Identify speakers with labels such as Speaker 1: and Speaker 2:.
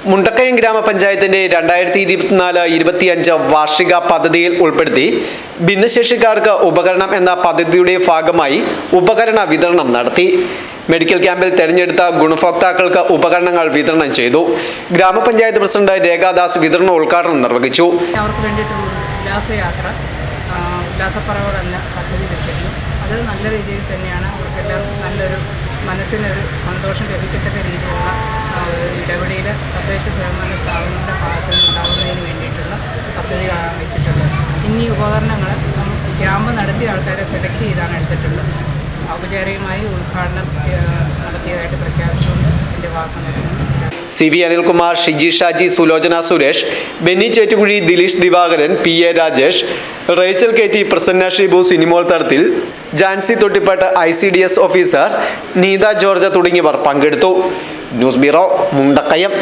Speaker 1: മുണ്ടക്കയം ഗ്രാമപഞ്ചായത്തിന്റെ 2024-25 വാർഷിക പദ്ധതിയിൽ ഉൾപ്പെടുത്തി ഭിന്നശേഷിക്കാർക്ക് ഉപകരണം എന്ന പദ്ധതിയുടെ ഭാഗമായി ഉപകരണ വിതരണം നടത്തി. മെഡിക്കൽ ക്യാമ്പിൽ തെരഞ്ഞെടുത്ത ഗുണഭോക്താക്കൾക്ക് ഉപകരണങ്ങൾ വിതരണം ചെയ്തു. ഗ്രാമപഞ്ചായത്ത് പ്രസിഡന്റ് രേഖാദാസ് വിതരണ ഉദ്ഘാടനം നിർവഹിച്ചു.
Speaker 2: അവർക്ക് വേണ്ടിയിട്ടുള്ള ഉല്ലാസയാത്ര ഉല്ലാസപ്പറവുകൾ എന്ന പദ്ധതി വെച്ചിരുന്നു. അത് നല്ല രീതിയിൽ തന്നെയാണ്. അവർക്കെല്ലാം നല്ലൊരു മനസ്സിനൊരു സന്തോഷം ലഭിക്കത്തക്ക രീതിയിലുള്ള ഇടപെടൽ തദ്ദേശ സ്വയംഭരണ സ്ഥാപനങ്ങളുടെ ഭാഗത്തു നിന്നുണ്ടാകുന്നതിന് വേണ്ടിയിട്ടുള്ള പദ്ധതി വെച്ചിട്ടുള്ളത്. ഇന്നീ ഉപകരണങ്ങൾ ക്യാമ്പ് നടത്തിയ ആൾക്കാരെ സെലക്ട് ചെയ്താണ് എടുത്തിട്ടുള്ളത്. ഔപചാരികമായി ഉദ്ഘാടനം നടത്തിയതായിട്ട് പ്രഖ്യാപിച്ചുകൊണ്ട് എൻ്റെ വാക്ക് നൽകുന്നു.
Speaker 1: CV Anilkumar, Shiji Shaji, Sulochana Suresh, Benny Chettukuzhi, Dileesh Divakaran, PA Rajesh, Rachel KT, Prasanna Shibu, Sinimol Thadathil, Jancy Thottippattu, ICDS officer Neetha George തുടങ്ങിയവർ പങ്കെടുത്തു. News bureau, Mundakayam.